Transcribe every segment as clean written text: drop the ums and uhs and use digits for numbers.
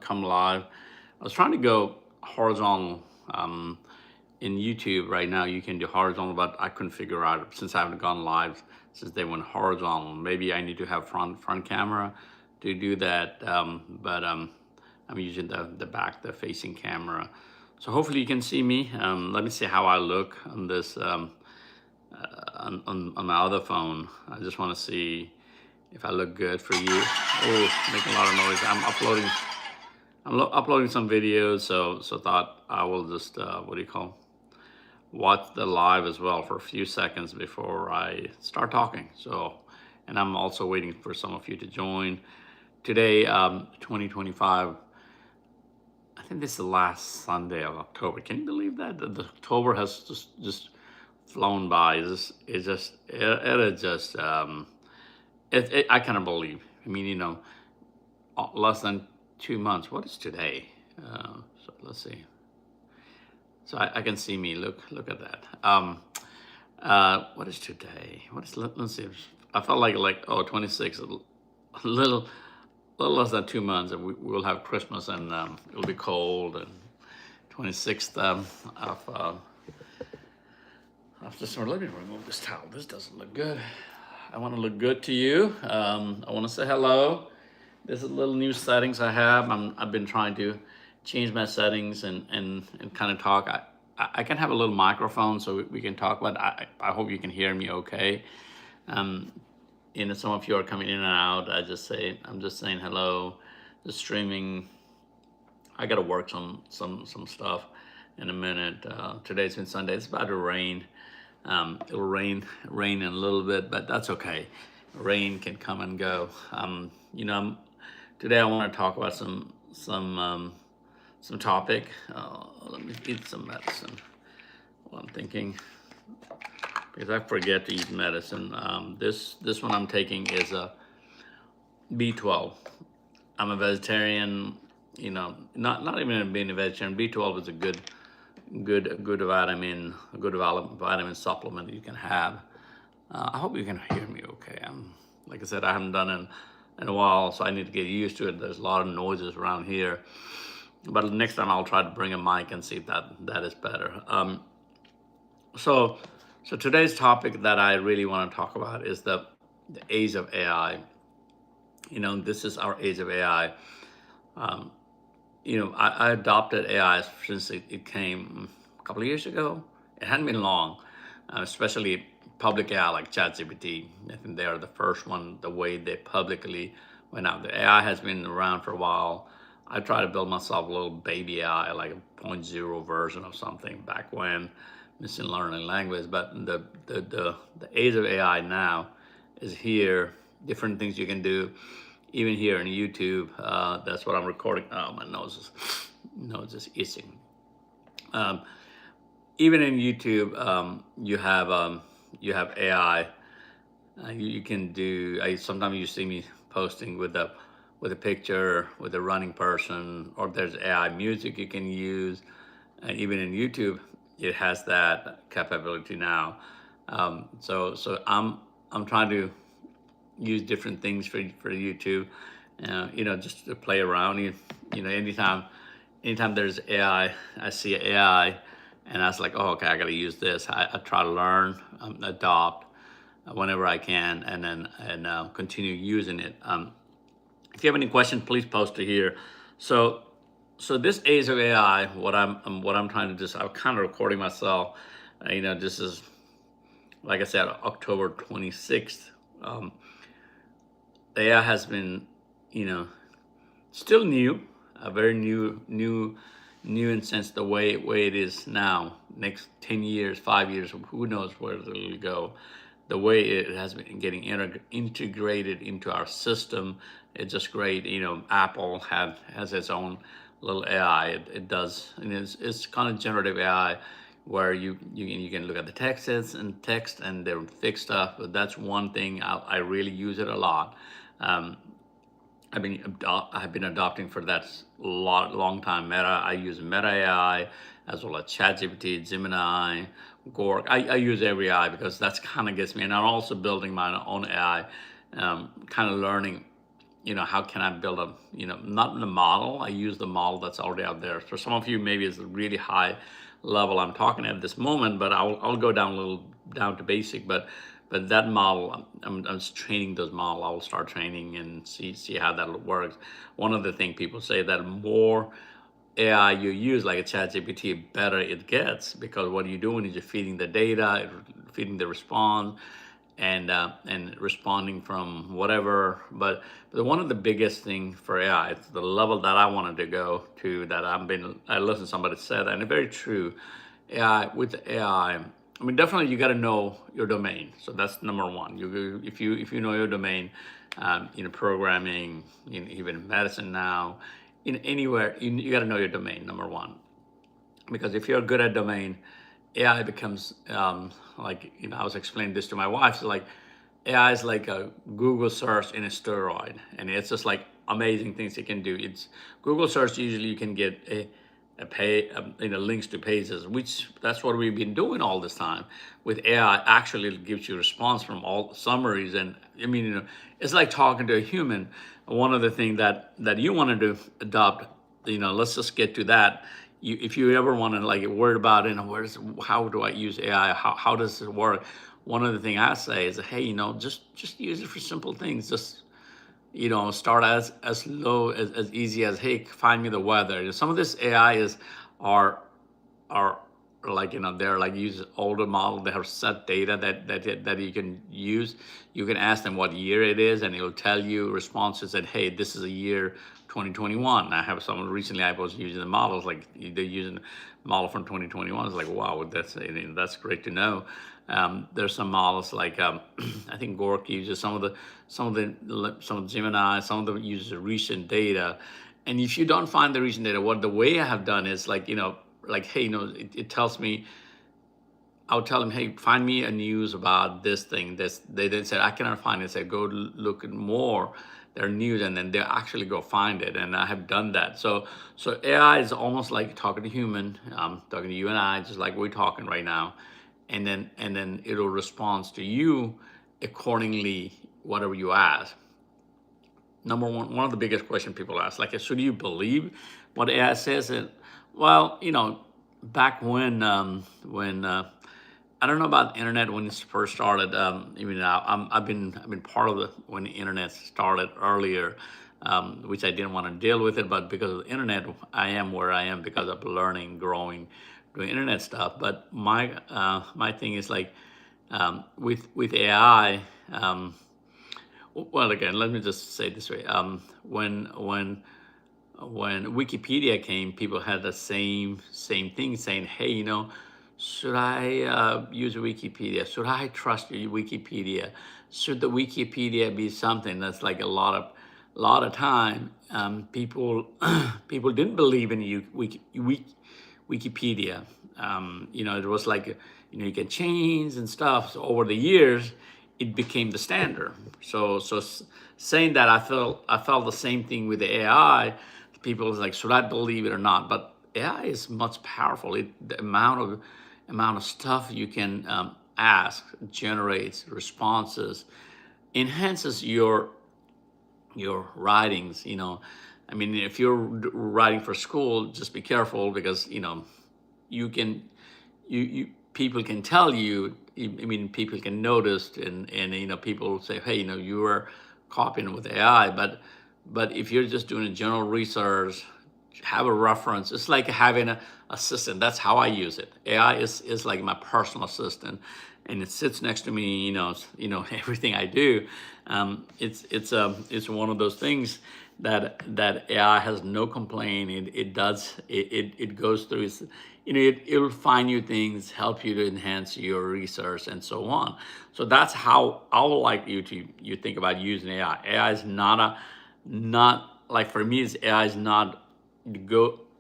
come live. I was trying to go horizontal. In YouTube right now, you can do horizontal, but I couldn't figure out since I haven't gone live since they went horizontal. Maybe I need to have front camera to do that. But I'm using the back, the facing camera. So hopefully you can see me. Let me see how I look on this on my other phone. I just want to see if I look good for you. Oh, making a lot of noise. I'm uploading some videos, so thought I will just watch the live as well for a few seconds before I start talking. So, and I'm also waiting for some of you to join. Today, 2025. I think this is the last Sunday of October. Can you believe that? The October has just flown by. I cannot believe. I mean, less than 2 months. What is today? So let's see. So I can see me. Look at that. What is today? Let's see. I felt like 26. A little less than 2 months, and we will have Christmas, and it'll be cold. And 26th of December. Let me remove this towel. This doesn't look good. I want to look good to you. I want to say hello. There's a little new settings I have. I've been trying to change my settings and kind of talk. I can have a little microphone so we can talk, but I hope you can hear me okay. Some of you are coming in and out. I'm just saying hello. The streaming, I gotta work some stuff in a minute. Today's been Sunday. It's about to rain. It'll rain in a little bit, but that's okay. Rain can come and go. Today I want to talk about some topic. Let me eat some medicine. Well, I'm thinking, because I forget to eat medicine. This one I'm taking is a B12. I'm a vegetarian. Not even being a vegetarian. B12 is a good vitamin, a good vitamin supplement you can have. I hope you can hear me okay. Like I said, I haven't done it in a while, so I need to get used to it. There's a lot of noises around here, but next time I'll try to bring a mic and see if that is better. So today's topic that I really want to talk about is the age of AI. This is our age of AI. I adopted AI since it came a couple of years ago. It hadn't been long, especially public AI like ChatGPT. I think they are the first one, the way they publicly went out. The AI has been around for a while. I tried to build myself a little baby AI, like a 0.0 version of something back when, machine learning language. But the age of AI now is here. Different things you can do. Even here in YouTube, that's what I'm recording. Oh, my nose is itching. Even in YouTube, you have AI. You can do. Sometimes you see me posting with a picture with a running person, or there's AI music you can use. And even in YouTube, it has that capability now. So I'm trying to use different things for YouTube, just to play around. Anytime there's AI, I see AI, and I was like, oh, okay, I got to use this. I try to learn, adopt whenever I can, and continue using it. If you have any questions, please post it here. So this age of AI, what I'm trying to do, I'm kind of recording myself. This is, like I said, October 26th. AI has been, still new, very new in sense the way it is now. Next 10 years, 5 years, who knows where it'll go. The way it has been getting integrated into our system, it's just great. Apple has its own little AI. It does, and it's kind of generative AI, where you can look at the text and they'll fix stuff. But that's one thing I really use it a lot. I've been adopting for that long time. I use Meta AI as well as ChatGPT, Gemini, Grok. I use every AI because that's kind of gets me. And I'm also building my own AI, kind of learning how can I build a, not the model, I use the model that's already out there. For some of you, maybe it's a really high level I'm talking at this moment, but I'll go down a little, down to basic, but that model, I'm just training those model. I will start training and see how that works. One of the things people say that more AI you use, like a ChatGPT, better it gets, because what you're doing is you're feeding the data, feeding the response, and responding from whatever. But one of the biggest thing for AI, it's the level that I wanted to go to, that I listened to somebody said, and it's very true. With AI, I mean, definitely you got to know your domain. So that's number one. If you know your domain, programming, even medicine now, in anywhere, you got to know your domain. Number one, because if you're good at domain, AI becomes like, I was explaining this to my wife. So like, AI is like a Google search in a steroid, and it's just like amazing things it can do. It's Google search. Usually, you can get links to pages, which that's what we've been doing all this time. With AI, actually, it gives you response from all summaries, and I mean, it's like talking to a human. One of the things that you wanted to adopt, let's just get to that. If you ever want to like worry about how do I use AI? How does it work? One of the things I say is, hey, just use it for simple things. Just start as low as easy as, hey, find me the weather. Some of this AI are are like, they're like, use older model. They have set data that you can use. You can ask them what year it is, and it'll tell you responses that, hey, this is a year 2021. I have someone recently, I was using the models, like they're using model from 2021. It's like, wow, that's great to know. There's some models like I think Gork uses some of the Gemini, some of them uses recent data. And if you don't find the recent data, the way I have done is like, hey, it tells me, I'll tell them, hey, find me a news about this thing. They then said, I cannot find it. Say, go look at more their news, and then they actually go find it. And I have done that. So AI is almost like talking to human, talking to you and I, just like we're talking right now. And then it'll respond to you accordingly, whatever you ask. Number one of the biggest questions people ask, like, should you believe what AI says? And well, back when I don't know about the internet when it first started. Even now, I've been part of when the internet started earlier, which I didn't want to deal with it, but because of the internet, I am where I am because of learning, growing, doing internet stuff. But my thing is like, with AI. Well, again, let me just say it this way. When Wikipedia came, people had the same thing, saying, "Hey, should I use Wikipedia? Should I trust Wikipedia? Should the Wikipedia be something that's like a lot of time people people didn't believe in Wikipedia. It was like you can change and stuff. So over the years, it became the standard. So saying that, I felt the same thing with the AI. People was like, should I believe it or not? But AI is much powerful. The amount of stuff you can ask generates responses, enhances your writings. I mean, if you're writing for school, just be careful, because you can you people can tell you. I mean, people can notice, and people say, hey, you are copying with AI. But if you're just doing a general research, have a reference. It's like having an assistant. That's how I use it. AI is like my personal assistant, and it sits next to me. Everything I do. It's one of those things that AI has no complaint. It goes through. It'll find you things, help you to enhance your research, and so on. So that's how I would like you think about using AI. AI is not like, for me, AI is not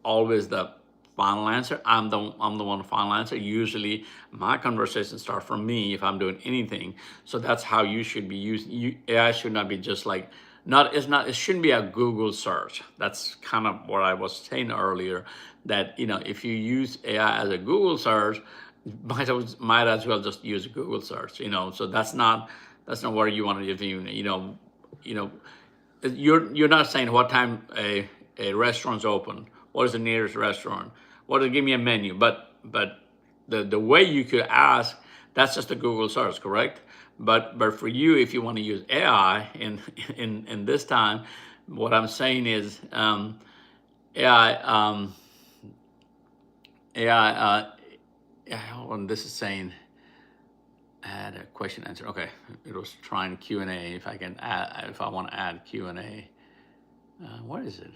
always the final answer. I'm the one final answer. Usually my conversations start from me if I'm doing anything. So that's how you should be using AI. Should not be just like, it shouldn't be a Google search. That's kind of what I was saying earlier, that if you use AI as a Google search, might as well just use a Google search. So that's not where you want to, You're not saying what time a restaurant's open. What is the nearest restaurant? What is give me a menu? But the way you could ask, that's just a Google search, correct? But for you, if you want to use AI in this time, what I'm saying is AI AI. Hold on, this is saying add a question answer. Okay, it was trying Q&A. If I can add, if I want to add Q&A, what is it?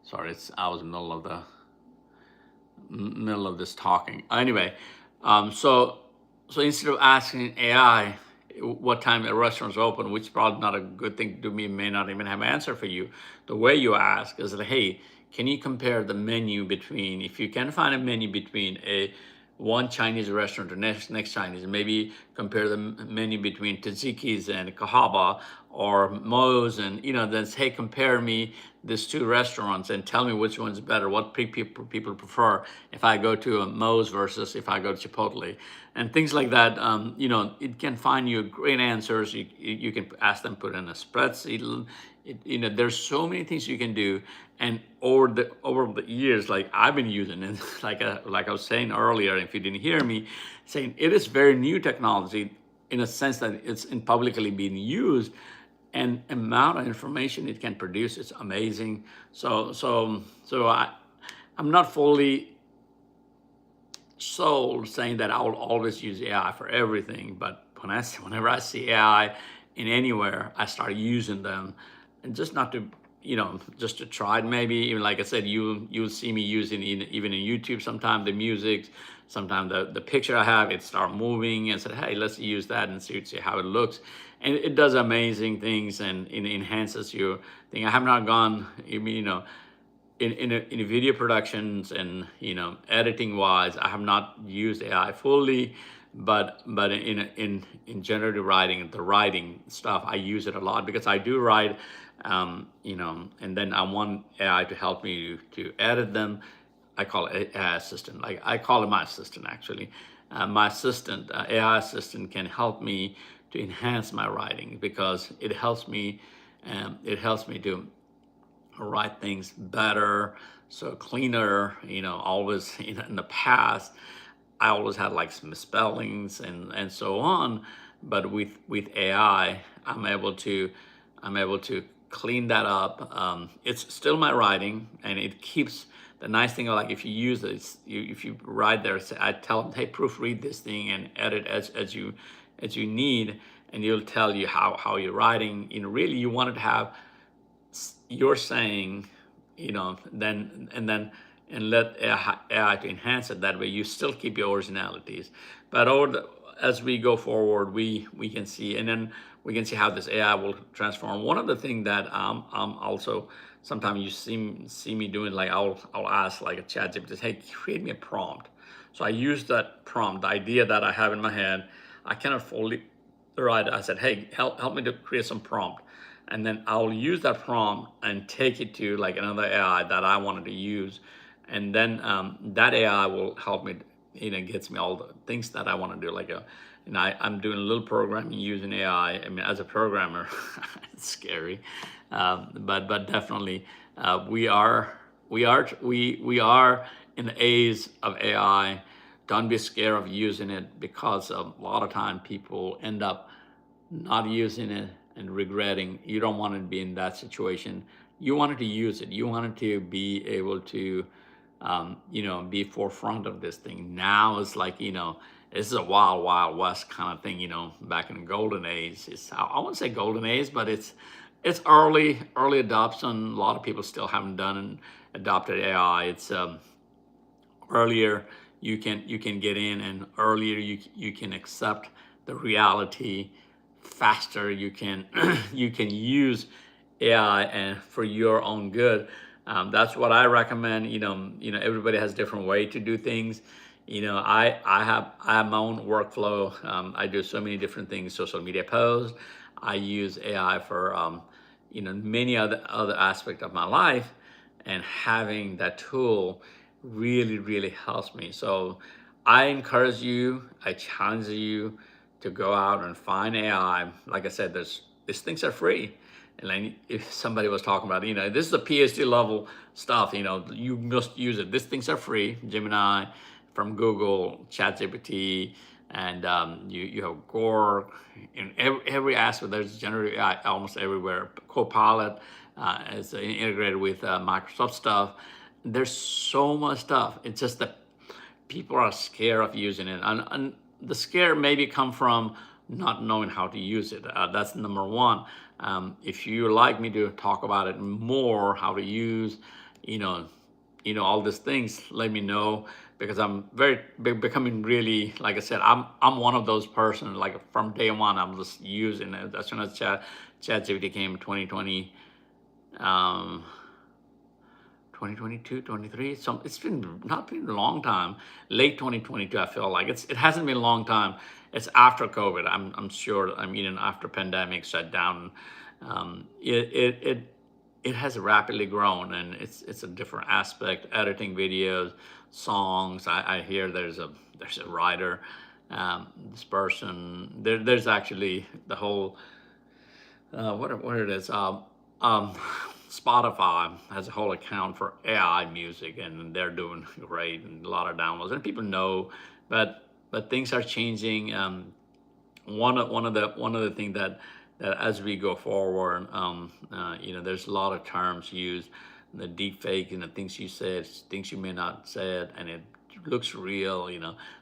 Sorry, I was in the middle of this talking. Anyway, so instead of asking AI what time a restaurant's open, which is probably not a good thing to do, me may not even have an answer for you. The way you ask is that, hey, can you compare the menu between, if you can find a menu between a one Chinese restaurant to next Chinese, maybe compare the menu between Taziki's and Kahaba or Mo's, and then say, hey, compare me these two restaurants and tell me which one's better, what people prefer if I go to a Mo's versus if I go to Chipotle, and things like that. It can find you great answers. You can ask them, put in a spreadsheet. There's so many things you can do, and over the years, like I've been using it, like I was saying earlier, if you didn't hear me saying, it is very new technology in a sense that it's in publicly being used, and amount of information it can produce is amazing. I'm not fully sold saying that I will always use AI for everything, but whenever I see AI in anywhere, I start using them, and just not to, just to try it. Maybe even, like I said, you'll see me using even in YouTube sometimes the music, sometimes the picture I have, it start moving and said, hey, let's use that and see how it looks. And it does amazing things, and it enhances your thing. I have not gone, in video productions and editing wise, I have not used AI fully, but in generative writing, the writing stuff, I use it a lot because I do write, and then I want AI to help me to edit them. I call it AI assistant. Like I call it my assistant actually. My assistant, AI assistant, can help me to enhance my writing because it helps me. To write things better, so cleaner. Always, in the past, I always had like some misspellings and so on, but with AI, I'm able to clean that up. It's still my writing, and it keeps. The nice thing, like if you use it, if you write there, I tell them, hey, proofread this thing and edit as you need, and it'll tell you how you're writing. Really, you want to have you're saying, and let AI to enhance it. That way, you still keep your originalities. But as we go forward, we can see, and then we can see how this AI will transform. One of the things that also sometimes you see me doing, like I'll ask like a chat GPT, hey, create me a prompt. So I use that prompt, the idea that I have in my head. I cannot fully write it. I said, hey, help me to create some prompt, and then I'll use that prompt and take it to like another AI that I wanted to use, and then that AI will help me. Gets me all the things that I want to do. Like I'm doing a little programming using AI. I mean, as a programmer, it's scary, but definitely we are in the age of AI. Don't be scared of using it, because a lot of time people end up not using it and regretting. You don't want to be in that situation. You wanted to use it. You wanted to be able to, be forefront of this thing. Now it's like, this is a wild, wild west kind of thing. Back in the golden age, I wouldn't say golden age, but it's early adoption. A lot of people still haven't done and adopted AI. It's earlier you can get in, and earlier you can accept the reality. Faster you can you can use AI and for your own good. That's what I recommend. Everybody has different way to do things. I have my own workflow. I do so many different things. Social media posts. I use AI for many other aspects of my life, and having that tool really, really helps me. So I encourage you, I challenge you to go out and find AI. Like I said, these things are free. like if somebody was talking about, this is a PhD level stuff, you must use it. These things are free. Gemini from Google, ChatGPT, and you have Grok in every aspect. There's generative AI almost everywhere. Copilot is integrated with Microsoft stuff. There's so much stuff. It's just that people are scared of using it, and the scare maybe come from not knowing how to use it. That's number one. If you like me to talk about it more, how to use, you know, all these things, let me know, because I'm becoming really, like I said, I'm one of those persons. Like from day one, I'm just using it. As soon as ChatGPT came in 2020. 2022, 23. So it's been not been a long time. Late 2022, I feel like it hasn't been a long time. It's after COVID. I'm sure. I mean, after pandemic shut down, it has rapidly grown, and it's a different aspect. Editing videos, songs. I hear there's a writer. This person there's actually the whole what it is. Um, Spotify has a whole account for AI music, and they're doing great and a lot of downloads, and people know, but things are changing. One of the things that as we go forward, there's a lot of terms used, the deep fake, and the things you said, things you may not said, and it looks real.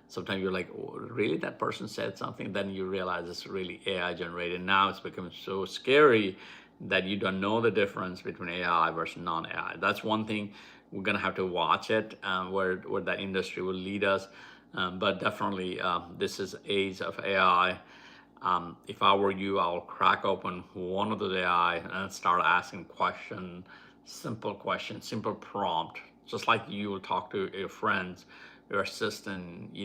Sometimes you're like, oh, really, that person said something, then you realize it's really AI generated. Now it's becoming so scary that you don't know the difference between AI versus non-AI. That's one thing we're gonna have to watch it, where that industry will lead us. But definitely, this is age of AI. If I were you, I'll crack open one of the AI and start asking questions, simple prompt, just like you will talk to your friends, your assistant.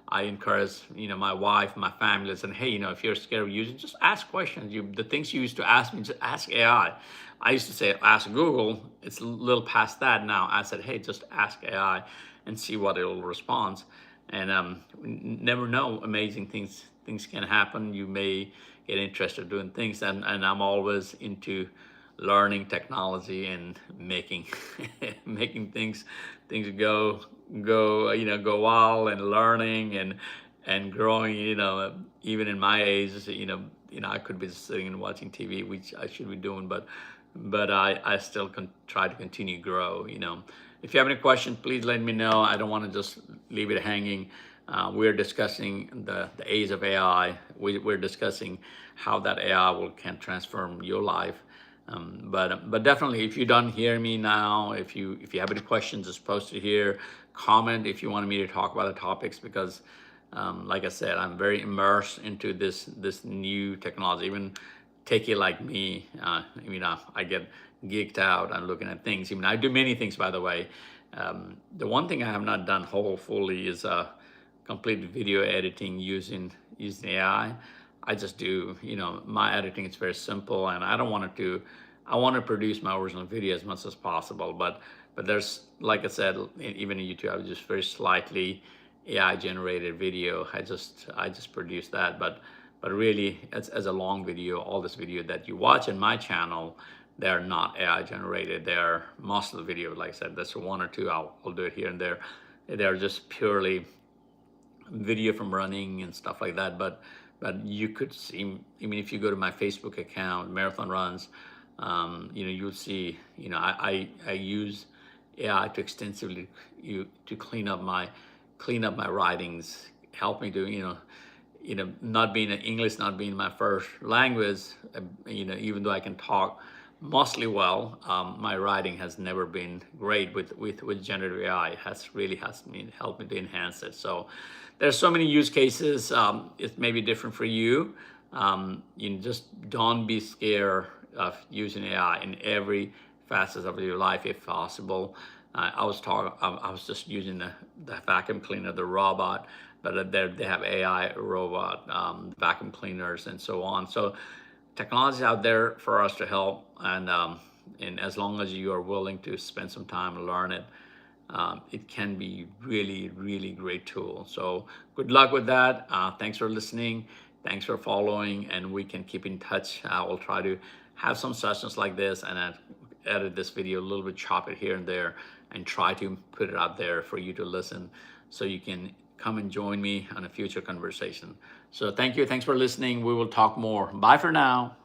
I encourage, my wife, my family, and hey, if you're scared of using, just ask questions. The things you used to ask me, just ask AI. I used to say ask Google. It's a little past that now. I said, hey, just ask AI and see what it will respond. And never know, amazing things can happen. You may get interested in doing things, and I'm always into learning technology and making making things go wild, and learning and growing. Even in my age, I could be sitting and watching TV, which I should be doing, but I still try to continue to grow. If you have any questions, please let me know. I don't want to just leave it hanging. We're discussing the age of AI. We're discussing how that AI can transform your life. But definitely, if you don't hear me now, if you have any questions, just post it here. Comment if you want me to talk about the topics, because like I said, I'm very immersed into this new technology. Even techie like me, I get geeked out on looking at things. I do many things, by the way. The one thing I have not done fully is complete video editing using AI. I just do, my editing is very simple, and I don't want I want to produce my original video as much as possible, but there's, like I said, even in YouTube, I was just very slightly AI generated video. I just produce that, but really, as a long video, all this video that you watch in my channel, they're not AI generated. They're most of the videos, like I said, there's one or two, I'll do it here and there. They're just purely video from running and stuff like that. But you could see, if you go to my Facebook account, Marathon Runs, you'll see, I use AI to extensively to clean up my writings, help me to, not being English, not being my first language, even though I can talk mostly well, my writing has never been great with generative AI. It has helped me to enhance it. So there's so many use cases. It may be different for you. Just don't be scared of using AI in every facet of your life if possible. I was just using the vacuum cleaner, the robot, but they have AI robot vacuum cleaners and so on. So technology is out there for us to help, and as long as you are willing to spend some time and learn it, it can be really, really great tool. So good luck with that. Thanks for listening. Thanks for following, and we can keep in touch. I will try to have some sessions like this, and I edit this video a little bit, chop it here and there, and try to put it out there for you to listen, so you can come and join me on a future conversation. So thank you. Thanks for listening. We will talk more. Bye for now.